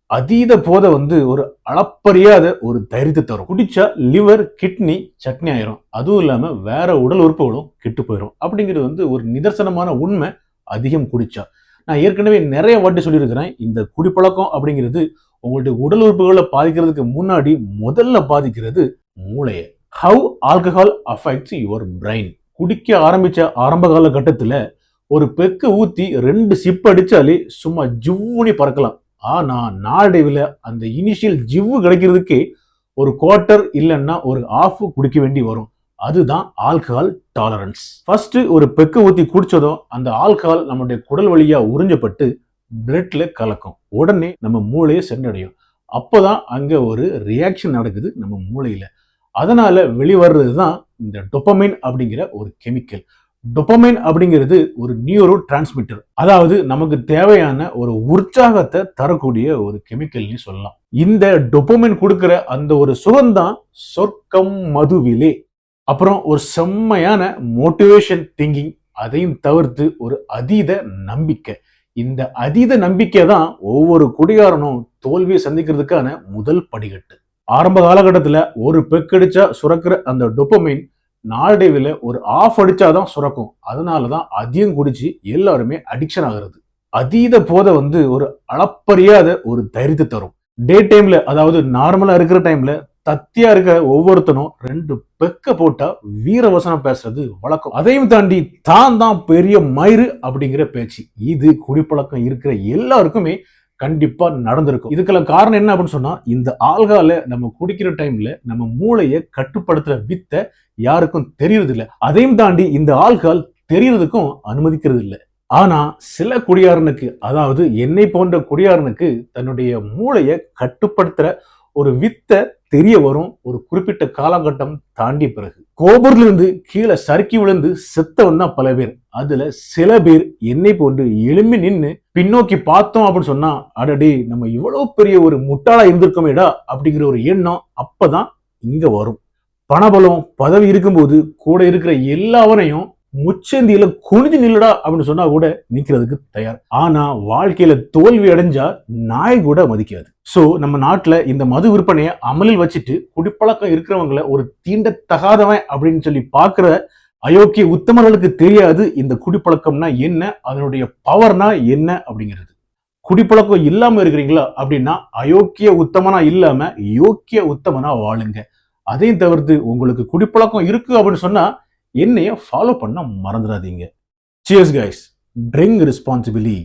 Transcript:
அதீத போதை ஒரு அளப்பரியாத ஒரு தைரியத்தை தரும். குடிச்சா லிவர், கிட்னி சட்னி ஆயிரும். அதுவும் இல்லாம வேற உடல் உறுப்புகளும் கெட்டு போயிடும். அப்படிங்கிறது ஒரு நிதர்சனமான உண்மை. அதிகம் குடிச்சா நான் ஏற்கனவே நிறைய வாட்டி சொல்லியிருக்கிறேன். இந்த குடிப்பழக்கம் அப்படிங்கிறது உங்களுடைய உடல் உறுப்புகளை பாதிக்கிறதுக்கு முன்னாடி முதல்ல பாதிக்கிறது மூளையை. How alcohol affects your brain. குடிக்க ஆரம்பிச்ச ஆரம்ப கால கட்டத்துல ஒரு பெக்கு ஊத்தி 2 சிப் அடிச்சாலே சும்மா ஜிவ்வுனி பறக்கலாம். ஆனா நாளடைவில் அந்த இனிஷியல் ஜிவ்வு கிடைக்கிறதுக்கே ஒரு குவார்ட்டர் இல்லைன்னா ஒரு ஆஃப் குடிக்க வேண்டி வரும். அதுதான் ஆல்கஹால் டாலரன்ஸ். ஃபர்ஸ்ட் ஒரு பெக்கு ஊத்தி குடிச்சதும் அந்த ஆல்கஹால் நம்முடைய குடல் வழியா உறிஞ்சப்பட்டு பிளட்ல கலக்கும். உடனே நம்ம மூளையை சென்றடையும். அப்போதான் அங்க ஒரு ரியாக்ஷன் நடக்குது நம்ம மூளையில. அதனால வெளிவர்றது தான் இந்த டொபமைன் அப்படிங்கிற ஒரு கெமிக்கல். டொபமைன் அப்படிங்கிறது ஒரு நியூரோ டிரான்ஸ்மிட்டர். அதாவது நமக்கு தேவையான ஒரு உற்சாகத்தை தரக்கூடிய ஒரு கெமிக்கல்னு சொல்லலாம். இந்த டொபமைன் கொடுக்கிற அந்த ஒரு சுகம்தான் சொர்க்கம் மதுவிலே. அப்புறம் ஒரு செம்மையான மோட்டிவேஷன் திங்கிங். அதையும் தவிர்த்து ஒரு அதீத நம்பிக்கை. இந்த அதீத நம்பிக்கை தான் ஒவ்வொரு குடிகாரனும் தோல்வியை சந்திக்கிறதுக்கான முதல் படிக்கட்டு. ஆரம்ப காலகட்டத்தில் ஒரு பெக்கடிச்சா சுரக்கிற அந்த டொபமைன் நாளடைவில் ஒரு ஆஃப் அடிச்சாதான் சுரக்கும். அதனாலதான் அதிகம் குடிச்சு எல்லாருமே அடிக்ஷன் ஆகிறது. அதீத போதை ஒரு அளப்பரியாத ஒரு தைரியத்தை தரும். டே டைம்ல, அதாவது நார்மலா இருக்கிற டைம்ல தத்தியா இருக்கிற ஒவ்வொருத்தனும் 2 பெக்க போட்டா வீரவசனம் பேசுறது வழக்கம். அதையும் தாண்டி தான் பெரிய மயிறு அப்படிங்கிற பேச்சு. இது குடிப்பழக்கம் இருக்கிற எல்லாருக்குமே கண்டிப்பா நடந்திருக்கும். இதுக்கெல்லாம் காரணம் என்ன அப்படின்னு சொன்னா, இந்த ஆல்கஹாலை நம்ம குடிக்கிற டைம்ல நம்ம மூளையை கட்டுப்படுத்துற வித்தை யாருக்கும் தெரியறது இல்லை. அதையும் தாண்டி இந்த ஆல்கஹால் தெரியறதுக்கும் அனுமதிக்கிறது இல்லை. ஆனா சில குடியாரனுக்கு, அதாவது என்னை போன்ற குடியாரனுக்கு தன்னுடைய மூளையை கட்டுப்படுத்துற ஒரு வித்தை தெரிய வரும் ஒரு குறிப்பிட்ட காலகட்டம் தாண்டிய பிறகு. கோபுரத்துல இருந்து கீழே சறுக்கி விழுந்து செத்தவன் தான் பல பேர். அதுல சில பேர் என்னை போன்று எழும்பி நின்று பின்னோக்கி பார்த்தோம் அப்படின்னு சொன்னா, அடடே நம்ம இவ்வளவு பெரிய ஒரு முட்டாளா இருந்திருக்கோமேடா அப்படிங்கிற ஒரு எண்ணம் அப்பதான் இங்க வரும். பணபலம் பதவி இருக்கும்போது கூட இருக்கிற எல்லாவனையும் முச்சந்தியில குனிஞ்சு நில்லுடா அப்படின்னு சொன்னா கூட நிக்கிறதுக்கு தயார். ஆனா வாழ்க்கையில தோல்வி அடைஞ்சா நாய் கூட மதிக்காது. சோ நம்ம நாட்டுல இந்த மது விற்பனையை அமலில் வச்சுட்டு குடிப்பழக்கம் இருக்கிறவங்களை ஒரு தீண்டத்தகாதவன் அப்படின்னு சொல்லி பாக்குற அயோக்கிய உத்தமர்களுக்கு தெரியாது இந்த குடிப்பழக்கம்னா என்ன, அதனுடைய பவர்னா என்ன அப்படிங்கிறது. குடிப்பழக்கம் இல்லாம இருக்கிறீங்களா அப்படின்னா அயோக்கிய உத்தமனா இல்லாம யோக்கிய உத்தமனா வாழுங்க. அதையும் தவிர்த்து உங்களுக்கு குடிப்பழக்கம் இருக்கு அப்படின்னு சொன்னா என்னைய ஃபாலோ பண்ண மறந்துடாதீங்க. Cheers guys. Drink responsibly.